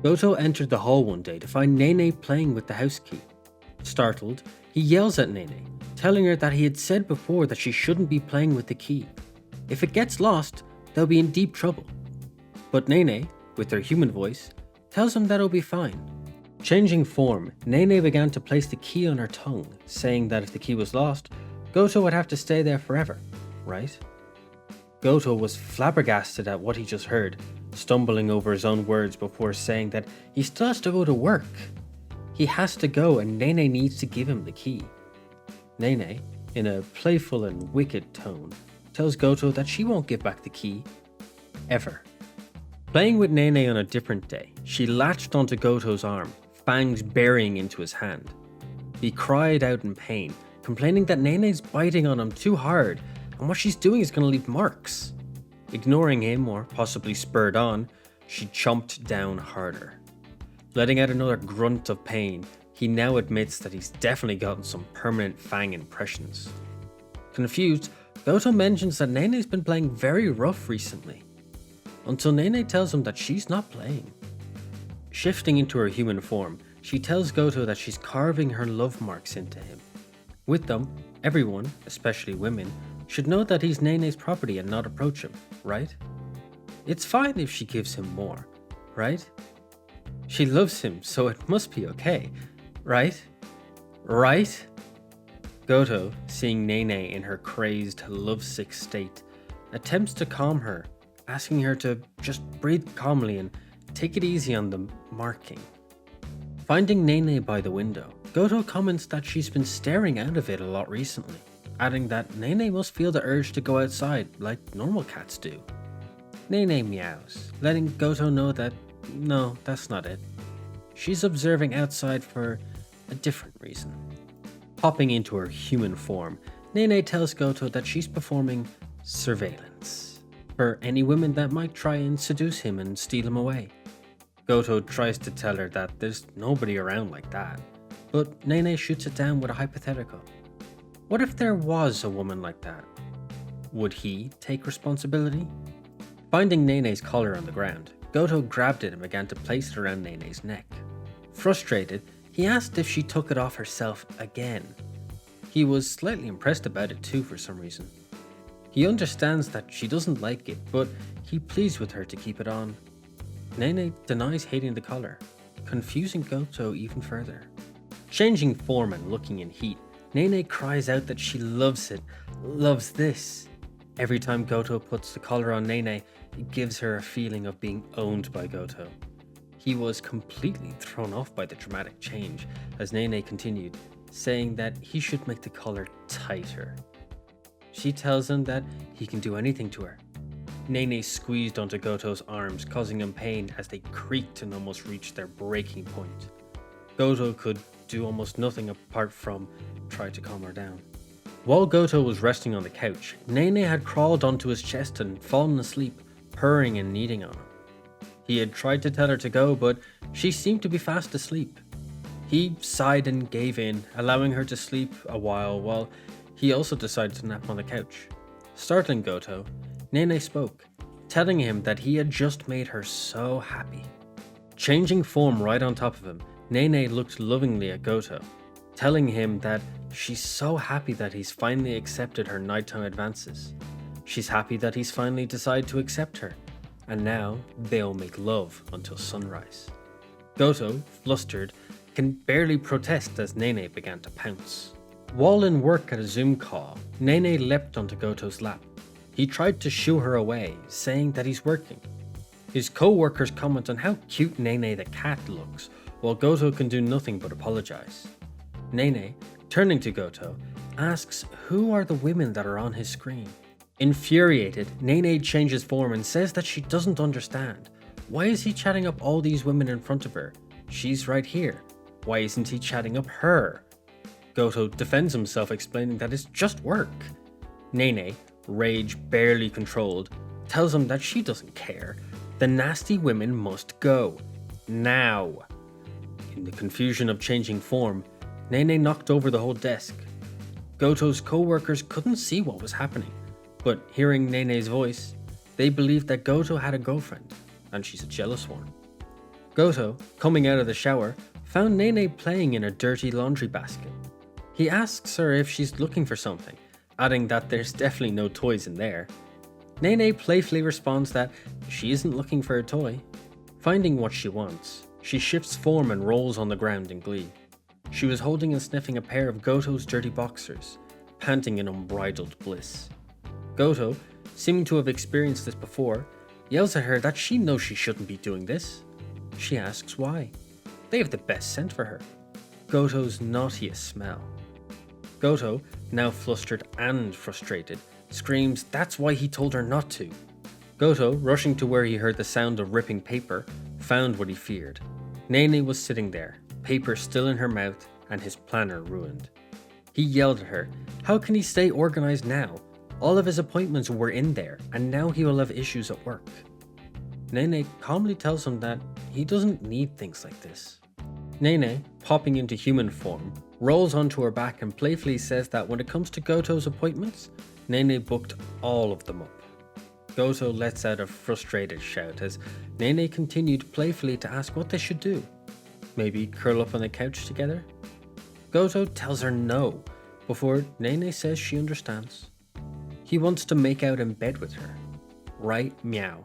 Gotou entered the hall one day to find Nene playing with the house key. Startled, he yells at Nene, telling her that he had said before that she shouldn't be playing with the key. If it gets lost, they'll be in deep trouble. But Nene, with her human voice, tells him that it'll be fine. Changing form, Nene began to place the key on her tongue, saying that if the key was lost, Gotou would have to stay there forever, right? Gotou was flabbergasted at what he just heard, stumbling over his own words before saying that he still has to go to work. He has to go and Nene needs to give him the key. Nene, in a playful and wicked tone, tells Gotou that she won't give back the key, ever. Playing with Nene on a different day, she latched onto Gotou's arm, fangs burying into his hand. He cried out in pain, complaining that Nene's biting on him too hard and what she's doing is going to leave marks. Ignoring him, or possibly spurred on, she chomped down harder. Letting out another grunt of pain, he now admits that he's definitely gotten some permanent fang impressions. Confused, Gotou mentions that Nene's been playing very rough recently, until Nene tells him that she's not playing. Shifting into her human form, she tells Gotou that she's carving her love marks into him. With them, everyone, especially women, should know that he's Nene's property and not approach him, right? It's fine if she gives him more, right? She loves him, so it must be okay, right? Right? Gotou, seeing Nene in her crazed, lovesick state, attempts to calm her, asking her to just breathe calmly and take it easy on the marking. Finding Nene by the window, Gotou comments that she's been staring out of it a lot recently, adding that Nene must feel the urge to go outside like normal cats do. Nene meows, letting Gotou know that no, that's not it. She's observing outside for a different reason. Hopping into her human form, Nene tells Gotou that she's performing surveillance for any women that might try and seduce him and steal him away. Gotou tries to tell her that there's nobody around like that, but Nene shoots it down with a hypothetical. What if there was a woman like that? Would he take responsibility? Finding Nene's collar on the ground, Gotou grabbed it and began to place it around Nene's neck. Frustrated, he asked if she took it off herself again. He was slightly impressed about it too for some reason. He understands that she doesn't like it, but he pleads with her to keep it on. Nene denies hating the collar, confusing Gotou even further. Changing form and looking in heat, Nene cries out that she loves it, loves this. Every time Gotou puts the collar on Nene, it gives her a feeling of being owned by Gotou. He was completely thrown off by the dramatic change as Nene continued, saying that he should make the collar tighter. She tells him that he can do anything to her. Nene squeezed onto Gotou's arms, causing him pain as they creaked and almost reached their breaking point. Gotou could do almost nothing apart from try to calm her down. While Gotou was resting on the couch, Nene had crawled onto his chest and fallen asleep, purring and kneading on him. He had tried to tell her to go, but she seemed to be fast asleep. He sighed and gave in, allowing her to sleep a while he also decided to nap on the couch. Startling Gotou, Nene spoke, telling him that he had just made her so happy. Changing form right on top of him, Nene looked lovingly at Gotou, telling him that she's so happy that he's finally accepted her nighttime advances. She's happy that he's finally decided to accept her, and now they'll make love until sunrise. Gotou, flustered, can barely protest as Nene began to pounce. While in work at a Zoom call, Nene leapt onto Gotou's lap. He tried to shoo her away, saying that he's working. His co-workers comment on how cute Nene the cat looks, while Gotou can do nothing but apologize. Nene, turning to Gotou, asks who are the women that are on his screen. Infuriated, Nene changes form and says that she doesn't understand. Why is he chatting up all these women in front of her? She's right here. Why isn't he chatting up her? Gotou defends himself, explaining that it's just work. Nene, rage barely controlled, tells him that she doesn't care. The nasty women must go. Now. In the confusion of changing form, Nene knocked over the whole desk. Gotou's co-workers couldn't see what was happening, but hearing Nene's voice, they believed that Gotou had a girlfriend, and she's a jealous one. Gotou, coming out of the shower, found Nene playing in a dirty laundry basket. He asks her if she's looking for something, adding that there's definitely no toys in there. Nene playfully responds that she isn't looking for a toy. Finding what she wants, she shifts form and rolls on the ground in glee. She was holding and sniffing a pair of Gotou's dirty boxers, panting in unbridled bliss. Gotou, seeming to have experienced this before, yells at her that she knows she shouldn't be doing this. She asks why. They have the best scent for her. Gotou's naughtiest smell. Gotou, now flustered and frustrated, screams that's why he told her not to. Gotou, rushing to where he heard the sound of ripping paper, found what he feared. Nene was sitting there, paper still in her mouth and his planner ruined. He yelled at her, how can he stay organized now? All of his appointments were in there and now he will have issues at work. Nene calmly tells him that he doesn't need things like this. Nene, popping into human form, rolls onto her back and playfully says that when it comes to Gotou's appointments, Nene booked all of them up. Gotou lets out a frustrated shout as Nene continued playfully to ask what they should do. Maybe curl up on the couch together? Gotou tells her no, before Nene says she understands. He wants to make out in bed with her. Right meow.